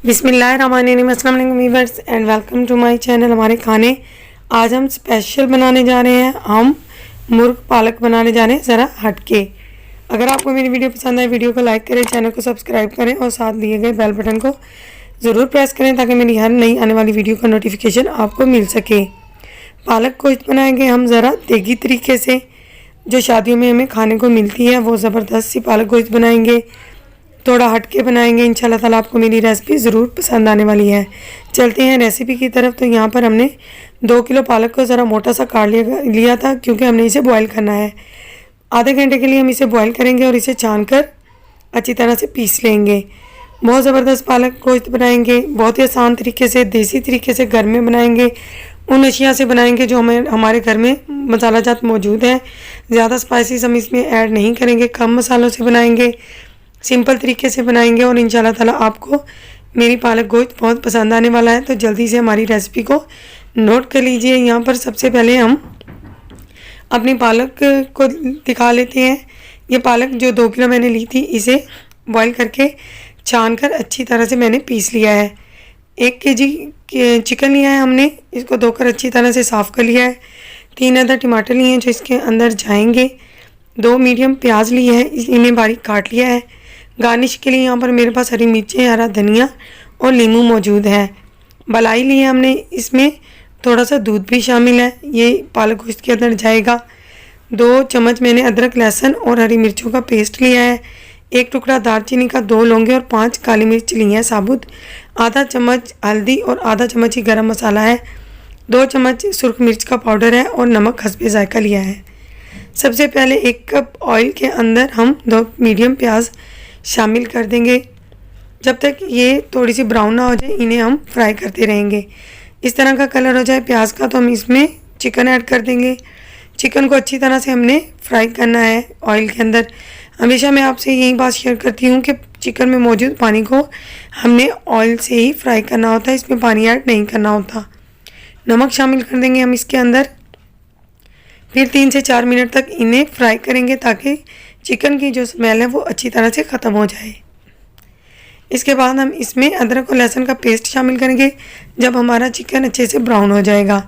बिस्मिल्लाहिर्रहमानिर्रहीम, अस्सलाम वालेकुम viewers and welcome to my channel. हमारे खाने आज हम स्पेशल बनाने जा रहे हैं। हम मुर्ग पालक बनाने जा रहे हैं ज़रा हटके। अगर आपको मेरी वीडियो पसंद आए वीडियो को लाइक करें, चैनल को सब्सक्राइब करें और साथ दिए गए बेल बटन को ज़रूर प्रेस करें ताकि मेरी हर नई आने वाली वीडियो का नोटिफिकेशन आपको मिल सके। पालक गोश्त बनाएंगे हम ज़रा देगी तरीके से, जो शादियों में हमें खाने को मिलती है वो ज़बरदस्त सी पालक गोश्त बनाएंगे। थोड़ा हटके बनाएंगे, इंशाल्लाह ताला आपको मेरी रेसिपी ज़रूर पसंद आने वाली है। चलते हैं रेसिपी की तरफ। तो यहाँ पर हमने 2 किलो पालक को ज़रा मोटा सा काट लिया था क्योंकि हमने इसे बॉयल करना है। आधे घंटे के लिए हम इसे बॉयल करेंगे और इसे छान कर अच्छी तरह से पीस लेंगे। बहुत ज़बरदस्त पालक गोश्त बनाएंगे, बहुत ही आसान तरीके से, देसी तरीके से घर में बनाएंगे। उन अशिया से बनाएंगे जो हमारे घर में मसाला जात मौजूद है। ज़्यादा स्पाइसेस हम इसमें ऐड नहीं करेंगे, कम मसालों से बनाएंगे, सिंपल तरीके से बनाएंगे और इंशाल्लाह ताला आपको मेरी पालक गोश्त बहुत पसंद आने वाला है। तो जल्दी से हमारी रेसिपी को नोट कर लीजिए। यहाँ पर सबसे पहले हम अपनी पालक को दिखा लेते हैं। ये पालक जो 2 किलो मैंने ली थी, इसे बॉईल करके छान कर अच्छी तरह से मैंने पीस लिया है। 1 केजी चिकन लिया है हमने, इसको धोकर अच्छी तरह से साफ़ कर लिया है। 3 अदर टमाटर लिए हैं जो इसके अंदर जाएंगे। 2 मीडियम प्याज लिए हैं, इन्हें बारीक काट लिया है। गार्निश के लिए यहाँ पर मेरे पास हरी मिर्चें, हरा धनिया और नींबू मौजूद है। मलाई ली है हमने, इसमें थोड़ा सा दूध भी शामिल है, ये पालक गोश्त के अंदर जाएगा। 2 चम्मच मैंने अदरक, लहसुन और हरी मिर्चों का पेस्ट लिया है। 1 टुकड़ा दालचीनी का, 2 लौंगे और 5 काली मिर्च ली हैं साबुत। आधा चम्मच हल्दी और आधा चम्मच ही गरम मसाला है। 2 चम्मच सुर्ख मिर्च का पाउडर है और नमक हस्बे जायका लिया है। सबसे पहले 1 कप ऑयल के अंदर हम 2 मीडियम प्याज शामिल कर देंगे। जब तक ये थोड़ी सी ब्राउन ना हो जाए इन्हें हम फ्राई करते रहेंगे। इस तरह का कलर हो जाए प्याज का तो हम इसमें चिकन ऐड कर देंगे। चिकन को अच्छी तरह से हमने फ्राई करना है ऑयल के अंदर। हमेशा मैं आपसे यही बात शेयर करती हूँ कि चिकन में मौजूद पानी को हमने ऑयल से ही फ्राई करना होता है, इसमें पानी ऐड नहीं करना होता। नमक शामिल कर देंगे हम इसके अंदर। फिर 3 से 4 मिनट तक इन्हें फ्राई करेंगे ताकि चिकन की जो स्मेल है वो अच्छी तरह से ख़त्म हो जाए। इसके बाद हम इसमें अदरक और लहसुन का पेस्ट शामिल करेंगे जब हमारा चिकन अच्छे से ब्राउन हो जाएगा।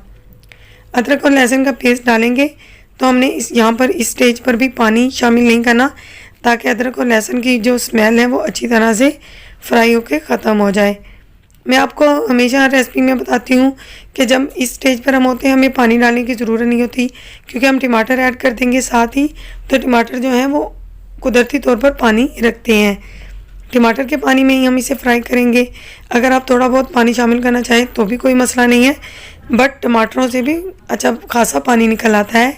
अदरक और लहसुन का पेस्ट डालेंगे तो हमने यहाँ पर इस स्टेज पर भी पानी शामिल नहीं करना ताकि अदरक और लहसुन की जो स्मेल है वो अच्छी तरह से फ्राई होकर ख़त्म हो जाए। मैं आपको हमेशा हर रेसिपी में बताती हूँ कि जब इस स्टेज पर हम होते हैं हमें पानी डालने की ज़रूरत नहीं होती क्योंकि हम टमाटर ऐड कर देंगे साथ ही। तो टमाटर जो हैं वो कुदरती तौर पर पानी रखते हैं, टमाटर के पानी में ही हम इसे फ्राई करेंगे। अगर आप थोड़ा बहुत पानी शामिल करना चाहें तो भी कोई मसला नहीं है, बट टमाटरों से भी अच्छा खासा पानी निकल आता है।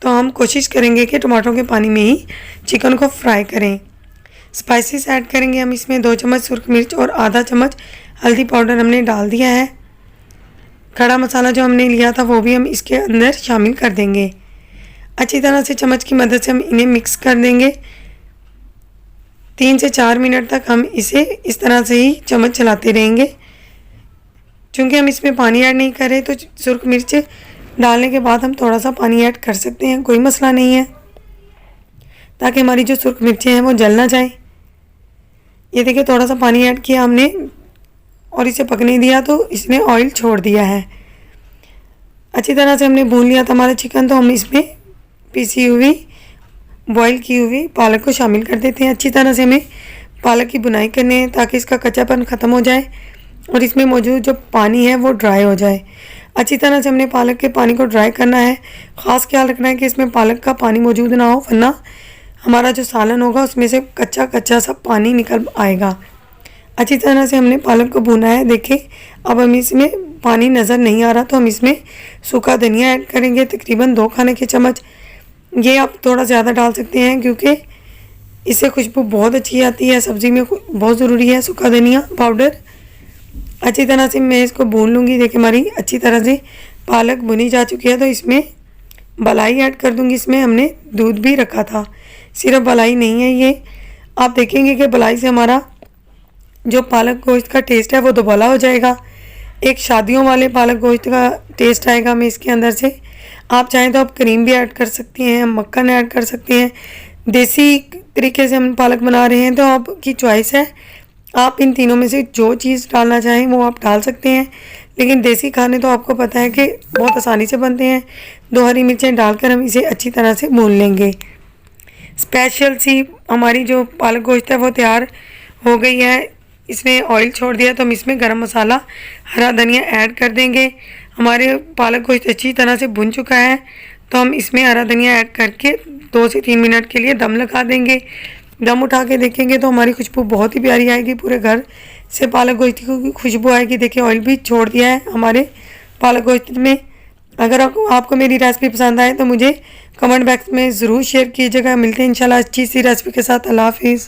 तो हम कोशिश करेंगे कि टमाटरों के पानी में ही चिकन को फ्राई करें। स्पाइसेस ऐड करेंगे हम इसमें 2 चम्मच सुर्ख मिर्च और आधा चम्मच हल्दी पाउडर हमने डाल दिया है। खड़ा मसाला जो हमने लिया था वो भी हम इसके अंदर शामिल कर देंगे। अच्छी तरह से चम्मच की मदद से हम इन्हें मिक्स कर देंगे। 3 से 4 मिनट तक हम इसे इस तरह से ही चम्मच चलाते रहेंगे। चूँकि हम इसमें पानी ऐड नहीं कर रहे तो सुर्ख मिर्च डालने के बाद हम थोड़ा सा पानी ऐड कर सकते हैं, कोई मसला नहीं है, ताकि हमारी जो सुर्ख मिर्चें हैं वो जल ना जाए। ये देखिए थोड़ा सा पानी ऐड किया हमने और इसे पकने दिया तो इसने ऑयल छोड़ दिया है। अच्छी तरह से हमने भून लिया था हमारा चिकन। तो हम इसमें पीसी हुई बॉईल की हुई पालक को शामिल कर देते हैं। अच्छी तरह से हमें पालक की बुनाई करनी है ताकि इसका कच्चापन ख़त्म हो जाए और इसमें मौजूद जो पानी है वो ड्राई हो जाए। अच्छी तरह से हमने पालक के पानी को ड्राई करना है। ख़ास ख्याल रखना है कि इसमें पालक का पानी मौजूद ना हो, वरना हमारा जो सालन होगा उसमें से कच्चा कच्चा सा पानी निकल आएगा। अच्छी तरह से हमने पालक को भुना है। देखिए अब हम इसमें पानी नज़र नहीं आ रहा तो हम इसमें सूखा धनिया ऐड करेंगे, तकरीबन 2 खाने के चम्मच। ये आप थोड़ा ज़्यादा डाल सकते हैं क्योंकि इससे खुशबू बहुत अच्छी आती है, सब्ज़ी में बहुत ज़रूरी है सूखा धनिया पाउडर। अच्छी तरह से मैं इसको भून लूँगी। देखिए हमारी अच्छी तरह से पालक भुनी जा चुकी है। तो इसमें मलाई ऐड कर दूँगी। इसमें हमने दूध भी रखा था, सिर्फ मलाई नहीं है ये। आप देखेंगे कि मलाई से हमारा जो पालक गोश्त का टेस्ट है वो दोबारा हो जाएगा। एक शादियों वाले पालक गोश्त का टेस्ट आएगा हमें इसके अंदर से। आप चाहें तो आप क्रीम भी ऐड कर सकती हैं, मक्खन ऐड कर सकती हैं। देसी तरीके से हम पालक बना रहे हैं तो आपकी चॉइस है आप इन तीनों में से जो चीज़ डालना चाहें वो आप डाल सकते हैं, लेकिन देसी खाने तो आपको पता है कि बहुत आसानी से बनते हैं। 2 हरी मिर्चें डालकर हम इसे अच्छी तरह से भून लेंगे। स्पेशल सी हमारी जो पालक गोश्त है वो तैयार हो गई है। इसने ऑयल छोड़ दिया तो हम इसमें गरम मसाला, हरा धनिया ऐड कर देंगे। हमारे पालक गोश्त अच्छी तरह से भुन चुका है तो हम इसमें हरा धनिया ऐड करके 2 से 3 मिनट के लिए दम लगा देंगे। दम उठा के देखेंगे तो हमारी खुशबू बहुत ही प्यारी आएगी, पूरे घर से पालक गोश्त की खुशबू आएगी। देखिए ऑयल भी छोड़ दिया है हमारे पालक गोश्त में। अगर आपको मेरी रेसिपी पसंद आए तो मुझे कमेंट बॉक्स में ज़रूर शेयर कीजिएगा। मिलते हैं इंशाल्लाह अच्छी सी रेसिपी के साथ। अल्लाह हाफिज़।